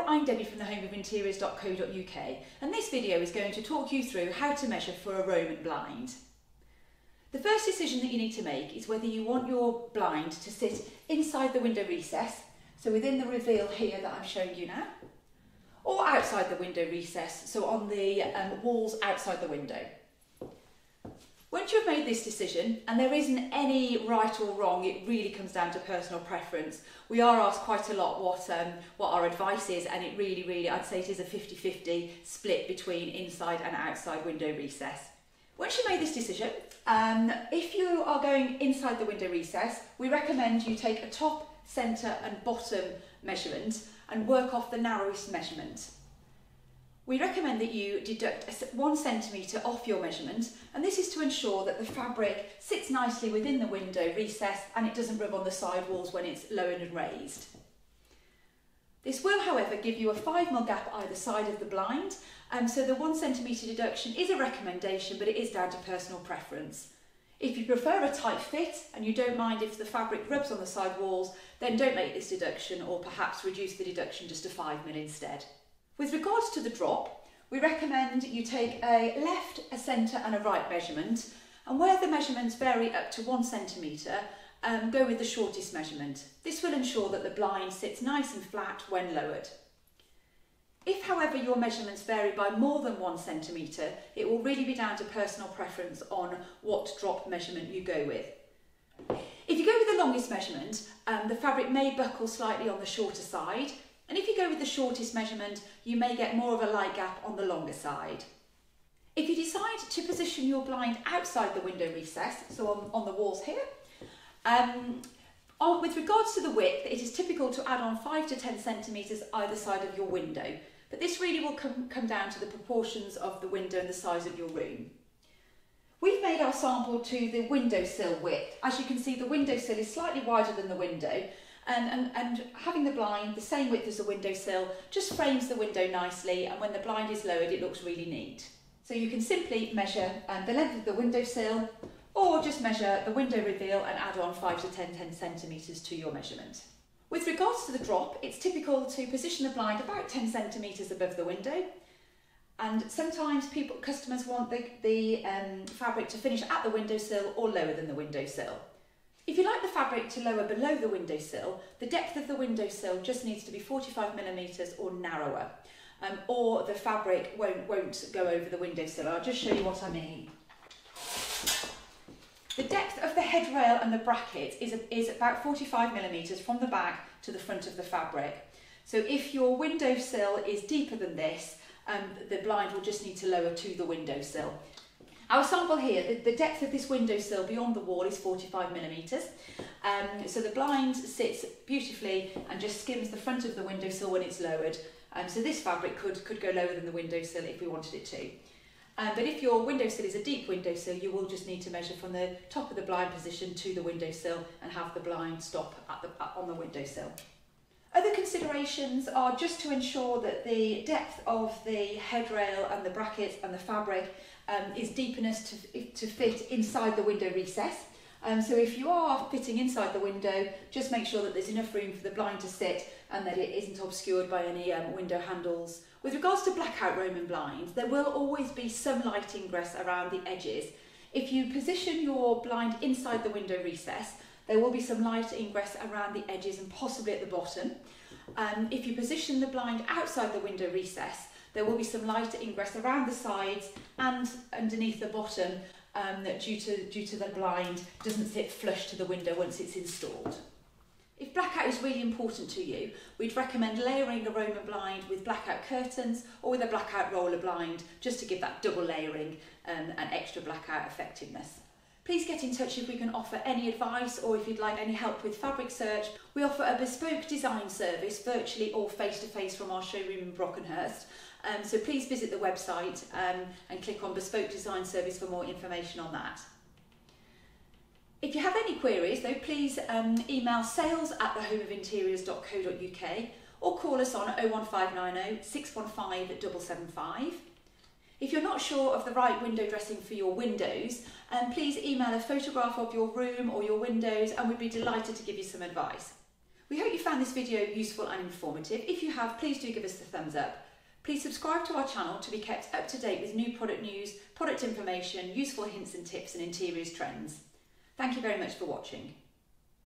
I'm Debbie from thehomeofinteriors.co.uk, and this video is going to talk you through how to measure for a Roman blind. The first decision that you need to make is whether you want your blind to sit inside the window recess, so within the reveal here that I'm showing you now, or outside the window recess, so on the walls outside the window. Once you've made this decision, and there isn't any right or wrong, it really comes down to personal preference. We are asked quite a lot what our advice is, and it really, I'd say it is a 50-50 split between inside and outside window recess. Once you've made this decision, if you are going inside the window recess, we recommend you take a top, centre and bottom measurement and work off the narrowest measurement. We recommend that you deduct 1 centimetre off your measurement, and this is to ensure that the fabric sits nicely within the window recess and it doesn't rub on the side walls when it's lowered and raised. This will, however, give you a 5mm gap either side of the blind, so the 1 centimetre deduction is a recommendation, but it is down to personal preference. If you prefer a tight fit and you don't mind if the fabric rubs on the side walls, then don't make this deduction, or perhaps reduce the deduction just to 5mm instead. With regards to the drop, we recommend you take a left, a centre and a right measurement, and where the measurements vary up to 1 centimetre, go with the shortest measurement. This will ensure that the blind sits nice and flat when lowered. If, however, your measurements vary by more than 1 centimetre, it will really be down to personal preference on what drop measurement you go with. If you go with the longest measurement, the fabric may buckle slightly on the shorter side, and if you go with the shortest measurement, you may get more of a light gap on the longer side. If you decide to position your blind outside the window recess, so on the walls here, with regards to the width, it is typical to add on 5 to 10 centimetres either side of your window, but this really will come down to the proportions of the window and the size of your room. We've made our sample to the windowsill width. As you can see, the windowsill is slightly wider than the window, and having the blind the same width as the windowsill just frames the window nicely, and when the blind is lowered it looks really neat. So you can simply measure the length of the windowsill, or just measure the window reveal and add on 5 to 10 centimetres to your measurement. With regards to the drop, it's typical to position the blind about 10 centimetres above the window, and sometimes customers want the fabric to finish at the windowsill or lower than the windowsill. If you like the fabric to lower below the windowsill, the depth of the windowsill just needs to be 45mm or narrower, or the fabric won't go over the windowsill. I'll just show you what I mean. The depth of the headrail and the bracket is about 45mm from the back to the front of the fabric. So if your windowsill is deeper than this, the blind will just need to lower to the windowsill. Our sample here, the depth of this windowsill beyond the wall is 45mm, so the blind sits beautifully and just skims the front of the windowsill when it's lowered. So this fabric could go lower than the windowsill if we wanted it to. But if your windowsill is a deep windowsill, you will just need to measure from the top of the blind position to the windowsill and have the blind stop on the windowsill. Other considerations are just to ensure that the depth of the headrail and the brackets and the fabric is deep enough to fit inside the window recess. So if you are fitting inside the window, just make sure that there's enough room for the blind to sit and that it isn't obscured by any window handles. With regards to blackout Roman blinds, there will always be some light ingress around the edges. If you position your blind inside the window recess, there will be some light ingress around the edges and possibly at the bottom. If you position the blind outside the window recess, there will be some light ingress around the sides and underneath the bottom due to the blind doesn't sit flush to the window once it's installed. If blackout is really important to you, we'd recommend layering a Roman blind with blackout curtains or with a blackout roller blind, just to give that double layering and extra blackout effectiveness. Please get in touch if we can offer any advice, or if you'd like any help with fabric search. We offer a bespoke design service, virtually or face-to-face, from our showroom in Brockenhurst. So please visit the website and click on Bespoke Design Service for more information on that. If you have any queries though, please email sales@thehomeofinteriors.co.uk or call us on 01590 615 775. If you're not sure of the right window dressing for your windows, please email a photograph of your room or your windows and we'd be delighted to give you some advice. We hope you found this video useful and informative. If you have, please do give us the thumbs up. Please subscribe to our channel to be kept up to date with new product news, product information, useful hints and tips and interiors trends. Thank you very much for watching.